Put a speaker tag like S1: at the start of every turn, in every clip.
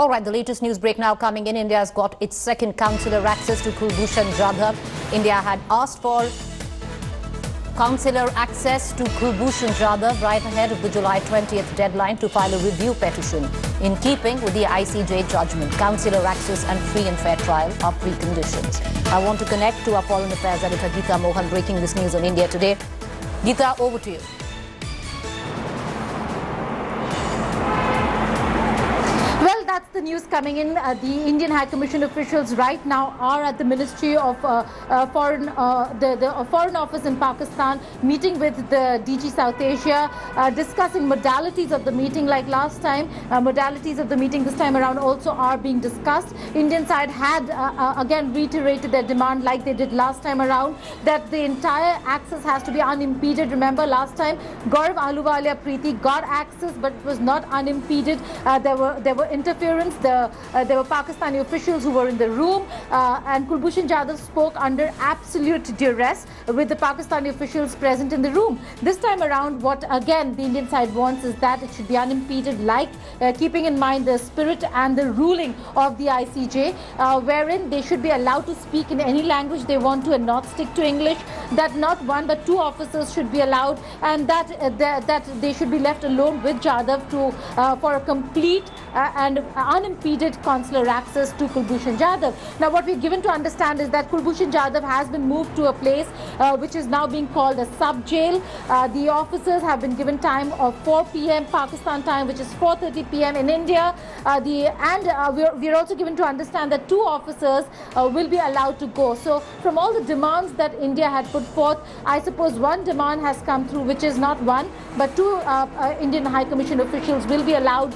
S1: All right, the latest news break now coming in. India has got its second consular access to Kulbhushan Jadhav. India had asked for consular access to Kulbhushan Jadhav right ahead of the July 20th deadline to file a review petition. In keeping with the ICJ judgment, consular access and free and fair trial are preconditions. I want to connect to our foreign affairs editor Geeta Mohan, breaking this news on India Today. Geeta, over to you.
S2: That's the news coming in. The Indian High Commission officials right now are at the Ministry of Foreign Office in Pakistan, meeting with the DG South Asia, discussing modalities of the meeting like last time. Modalities of the meeting this time around also are being discussed. Indian side had again reiterated their demand like they did last time around, that the entire access has to be unimpeded. Remember last time Gaurav Ahluwalia Preeti got access, but it was not unimpeded. There were interference. There were Pakistani officials who were in the room, and Kulbhushan Jadhav spoke under absolute duress with the Pakistani officials present in the room. This time around, what again the Indian side wants is that it should be unimpeded, like keeping in mind the spirit and the ruling of the ICJ, wherein they should be allowed to speak in any language they want to and not stick to English. That not one but two officers should be allowed, and that they should be left alone with Jadhav for a complete and unimpeded consular access to Kulbhushan Jadhav. Now, what we're given to understand is that Kulbhushan Jadhav has been moved to a place which is now being called a sub-jail. The officers have been given time of 4 p.m. Pakistan time, which is 4:30 p.m. in India. We're also given to understand that two officers will be allowed to go. So, from all the demands that India had put forth, I suppose one demand has come through, which is not one, but two Indian High Commission officials will be allowed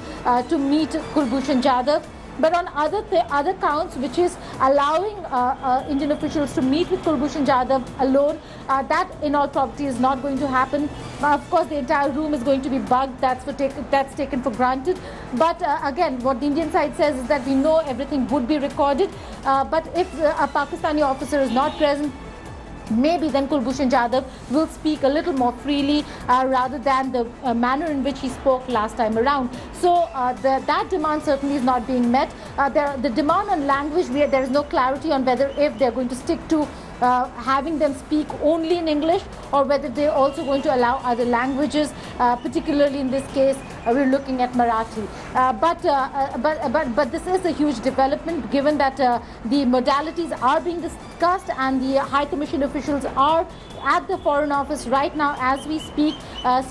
S2: to meet Kulbhushan Jadhav. But on other counts, which is allowing Indian officials to meet with Kulbhushan Jadhav alone, that in all probability is not going to happen. Of course, the entire room is going to be bugged. That's taken for granted. But again, what the Indian side says is that we know everything would be recorded. But if a Pakistani officer is not present, maybe then Kulbhushan Jadhav will speak a little more freely rather than the manner in which he spoke last time around. So that demand certainly is not being met. The demand on language, there is no clarity on whether if they're going to stick to having them speak only in English, or whether they're also going to allow other languages, particularly in this case we're looking at Marathi. But this is a huge development, given that the modalities are being discussed and the High Commission officials are at the Foreign Office right now as we speak,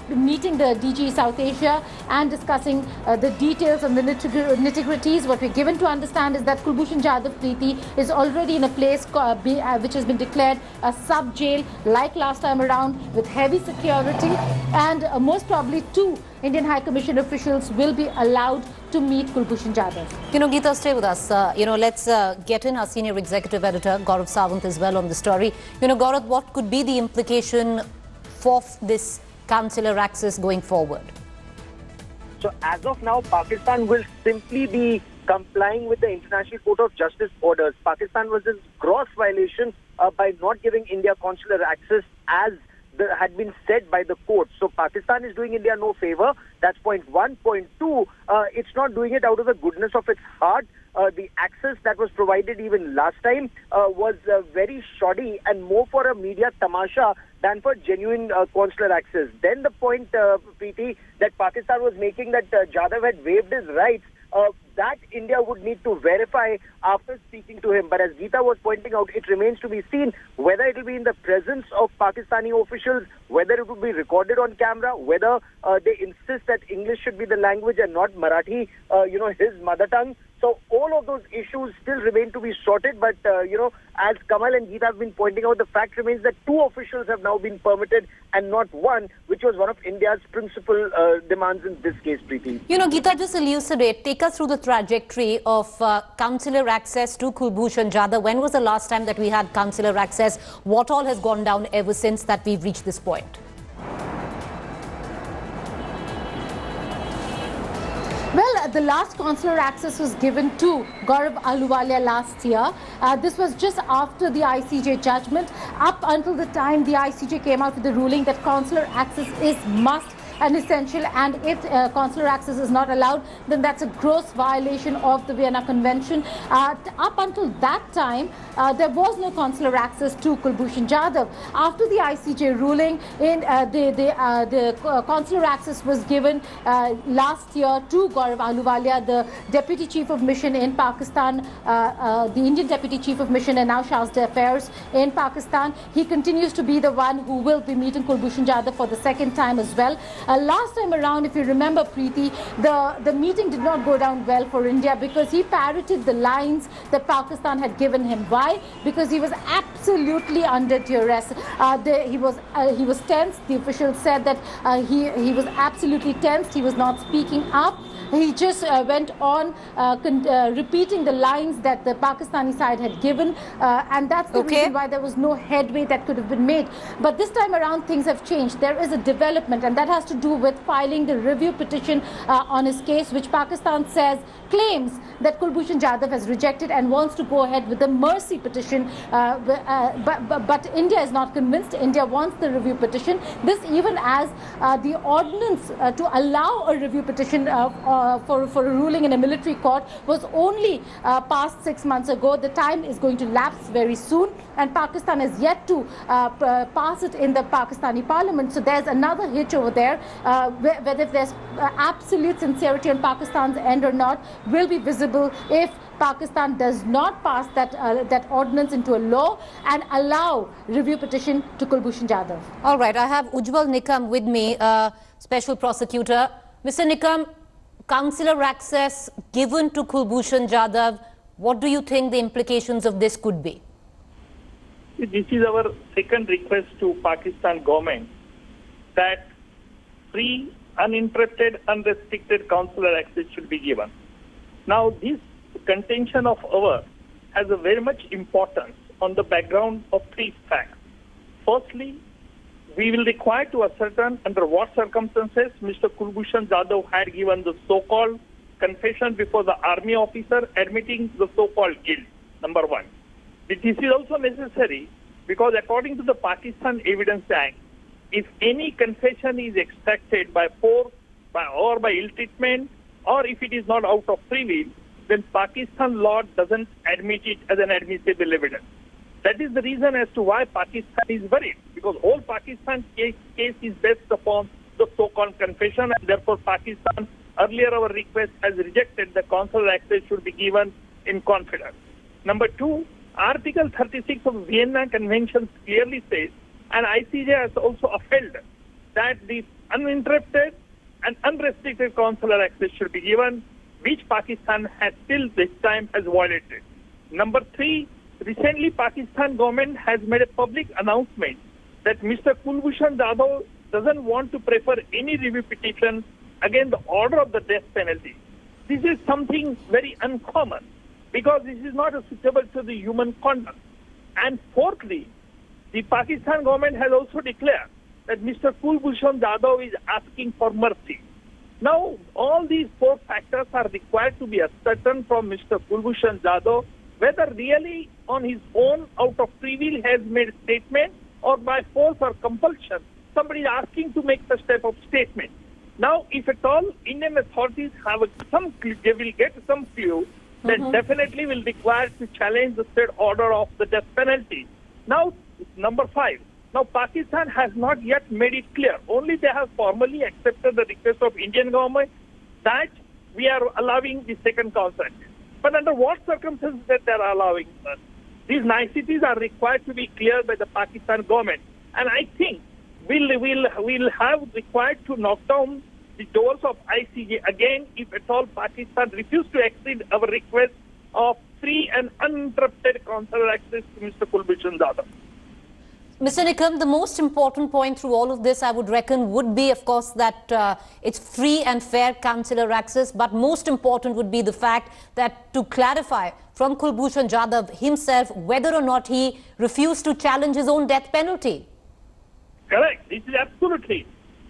S2: meeting the DG South Asia and discussing the details and the nitty-gritties. What we're given to understand is that Kulbhushan Jadhav Preeti is already in a place which has been declared a sub-jail like last time around, with heavy security, and most probably two Indian High Commission officials will be allowed to meet Kulbhushan Jadhav.
S1: Geeta, stay with us. Let's get in our senior executive editor, Gaurav Sawant, as well on the story. Gaurav, what could be the implication for this consular access going forward?
S3: So as of now, Pakistan will simply be complying with the International Court of Justice orders. Pakistan was in gross violation by not giving India consular access as had been said by the court. So Pakistan is doing India no favor. That's point one. Point two, it's not doing it out of the goodness of its heart. The access that was provided even last time was very shoddy and more for a media tamasha than for genuine consular access. Then the point, Preeti, that Pakistan was making, that Jadhav had waived his rights, that India would need to verify after speaking to him. But as Geeta was pointing out, it remains to be seen whether it will be in the presence of Pakistani officials, whether it will be recorded on camera, whether they insist that English should be the language and not Marathi, his mother tongue. So all of those issues still remain to be sorted. But, as Kamal and Geeta have been pointing out, the fact remains that two officials have now been permitted and not one, which was one of India's principal demands in this case, Preeti.
S1: Geeta, just elucidate, take us through the trajectory of consular access to Kulbhushan Jadhav. When was the last time that we had consular access? What all has gone down ever since that we've reached this point?
S2: Well, the last consular access was given to Gaurav Ahluwalia last year. This was just after the ICJ judgment. Up until the time the ICJ came out with the ruling that consular access is must an essential, and if consular access is not allowed, then that's a gross violation of the Vienna Convention. Up until that time, there was no consular access to Kulbhushan Jadhav. After the ICJ ruling, the consular access was given last year to Gaurav Ahluwalia, the Deputy Chief of Mission in Pakistan, the Indian Deputy Chief of Mission and now Charge d'Affaires in Pakistan. He continues to be the one who will be meeting Kulbhushan Jadhav for the second time as well. Last time around, if you remember, Preeti, the meeting did not go down well for India because he parroted the lines that Pakistan had given him. Why? Because he was absolutely under duress. He was tense. The officials said that he was absolutely tensed. He was not speaking up. He just went on repeating the lines that the Pakistani side had given, and that's the reason why there was no headway that could have been made. But this time around, things have changed. There is a development, and that has to do with filing the review petition on his case, which Pakistan claims that Kulbhushan Jadhav has rejected and wants to go ahead with the mercy petition. But India is not convinced. India wants the review petition. This even as the ordinance to allow a review petition for a ruling in a military court was only passed 6 months ago. The time is going to lapse very soon, and Pakistan has yet to pass it in the Pakistani parliament. So there's another hitch over there. Whether there's absolute sincerity on Pakistan's end or not will be visible if Pakistan does not pass that ordinance into a law and allow review petition to Kulbhushan Jadhav.
S1: All right, I have Ujjwal Nikam with me, special prosecutor. Mr. Nikam, consular access given to Kulbhushan Jadhav, what do you think the implications of this could be?
S4: This is our second request to Pakistan government that free, uninterrupted, unrestricted consular access should be given. Now, this contention of ours has a very much importance on the background of three facts. Firstly, we will require to ascertain under what circumstances Mr. Kulbhushan Jadhav had given the so-called confession before the army officer admitting the so-called guilt, number one. This is also necessary because according to the Pakistan Evidence Act, if any confession is extracted by force or by ill-treatment, or if it is not out of free will, then Pakistan law doesn't admit it as an admissible evidence. That is the reason as to why Pakistan is worried, because all Pakistan case is based upon the so-called confession, and therefore Pakistan, earlier our request has rejected the consular access should be given in confidence. Number two, Article 36 of Vienna Convention clearly says, and ICJ has also upheld, that the uninterrupted and unrestricted consular access should be given, which Pakistan has till this time has violated. Number three, recently Pakistan government has made a public announcement that Mr. Kulbhushan Jadhav doesn't want to prefer any review petition against the order of the death penalty. This is something very uncommon because this is not suitable to the human conduct. And fourthly, the Pakistan government has also declared that Mr. Kulbhushan Jadhav is asking for mercy. Now, all these four factors are required to be ascertained from Mr. Kulbhushan Jadhav, whether really on his own, out of free will, has made a statement, or by force or compulsion, somebody is asking to make such type of statement. Now, if at all Indian authorities have some clue, they will get some clue, then definitely will require to challenge the state order of the death penalty. Now, number five. Now, Pakistan has not yet made it clear. Only they have formally accepted the request of Indian government that we are allowing the second consular access. But under what circumstances that they are allowing us? These niceties are required to be cleared by the Pakistan government. And I think we'll have required to knock down the doors of ICJ again if at all Pakistan refuses to accede our request of free and uninterrupted consular access to Mr. Kulbhushan Jadhav.
S1: Mr. Nikam, the most important point through all of this, I would reckon, would be, of course, that it's free and fair consular access. But most important would be the fact that to clarify from Kulbhushan Jadhav himself whether or not he refused to challenge his own death penalty.
S4: Correct. This is absolutely.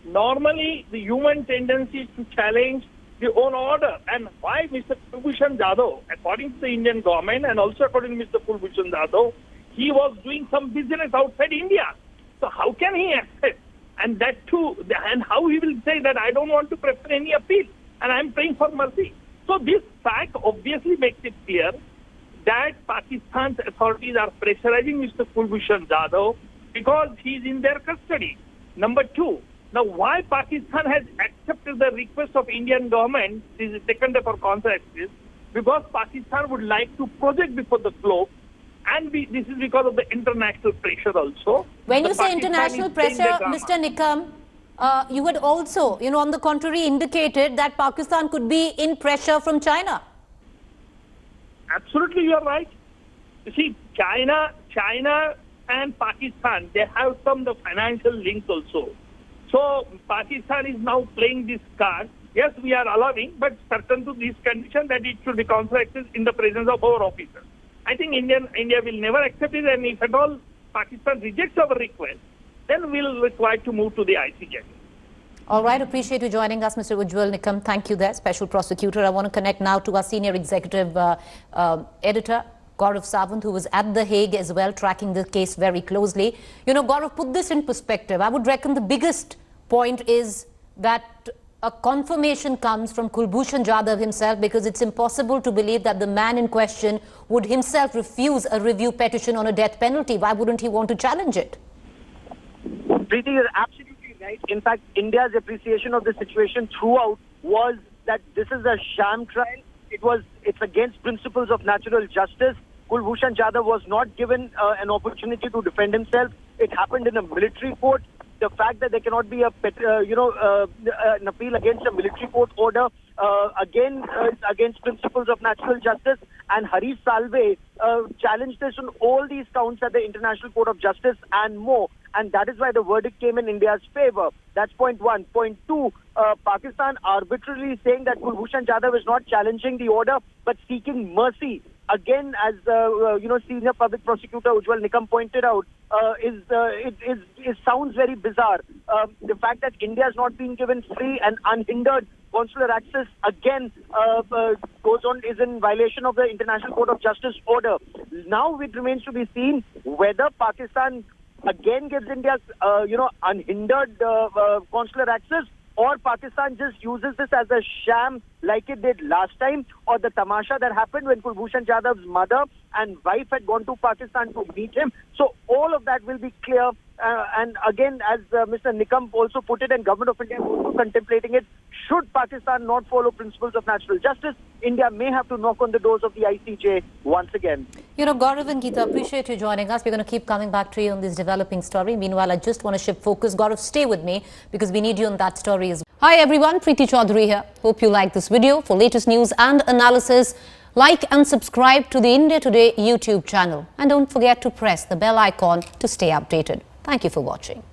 S4: Normally, the human tendency is to challenge the own order. And why Mr. Kulbhushan Jadhav, according to the Indian government and also according to Mr. Kulbhushan Jadhav, he was doing some business outside India. So how can he accept And that too, and how he will say that I don't want to prefer any appeal and I'm praying for mercy. So this fact obviously makes it clear that Pakistan's authorities are pressurizing Mr. Kulbhushan Jadhav because he is in their custody. Number two, now why Pakistan has accepted the request of Indian government, this is the second day for consular access, because Pakistan would like to project before the globe, and this is because of the international pressure also.
S1: When
S4: The
S1: you say
S4: Pakistan
S1: international
S4: is playing
S1: pressure,
S4: the drama.
S1: Mr. Nikam, you had also, on the contrary, indicated that Pakistan could be in pressure from China.
S4: Absolutely, you are right. You see, China and Pakistan, they have some the financial links also. So Pakistan is now playing this card. Yes, we are allowing, but certain to this condition that it should be consular access in the presence of our officers. I think India will never accept it, and if at all Pakistan rejects our request, then we will require to move to the ICJ.
S1: All right, appreciate you joining us, Mr. Ujjwal Nikam. Thank you there, Special Prosecutor. I want to connect now to our Senior Executive Editor, Gaurav Sawant, who was at The Hague as well, tracking the case very closely. Gaurav, put this in perspective. I would reckon the biggest point is that a confirmation comes from Kulbhushan Jadhav himself, because it's impossible to believe that the man in question would himself refuse a review petition on a death penalty. Why wouldn't he want to challenge it?
S3: Preeti, you're absolutely right. In fact, India's appreciation of the situation throughout was that this is a sham trial. It's against principles of natural justice. Kulbhushan Jadhav was not given an opportunity to defend himself. It happened in a military court. The fact that there cannot be an appeal against a military court order, again, against principles of natural justice. And Harish Salve challenged this on all these counts at the International Court of Justice and more. And that is why the verdict came in India's favor. That's point one. Point two, Pakistan arbitrarily saying that Kulbhushan Jadhav is not challenging the order, but seeking mercy. Again, as Senior Public Prosecutor Ujjwal Nikam pointed out, it sounds very bizarre. The fact that India has not been given free and unhindered consular access again is in violation of the International Court of Justice order. Now it remains to be seen whether Pakistan again gives India unhindered consular access, or Pakistan just uses this as a sham like it did last time, or the tamasha that happened when Kulbhushan Jadhav's mother and wife had gone to Pakistan to meet him. So all of that will be clear. And again, as Mr. Nikam also put it, and Government of India is also contemplating it, should Pakistan not follow principles of natural justice, India may have to knock on the doors of the ICJ once again.
S1: Gaurav and Geeta, appreciate you joining us. We're going to keep coming back to you on this developing story. Meanwhile, I just want to shift focus. Gaurav, stay with me because we need you on that story as well. Hi everyone, Preeti Chaudhary here. Hope you like this video. For latest news and analysis, like and subscribe to the India Today YouTube channel. And don't forget to press the bell icon to stay updated. Thank you for watching.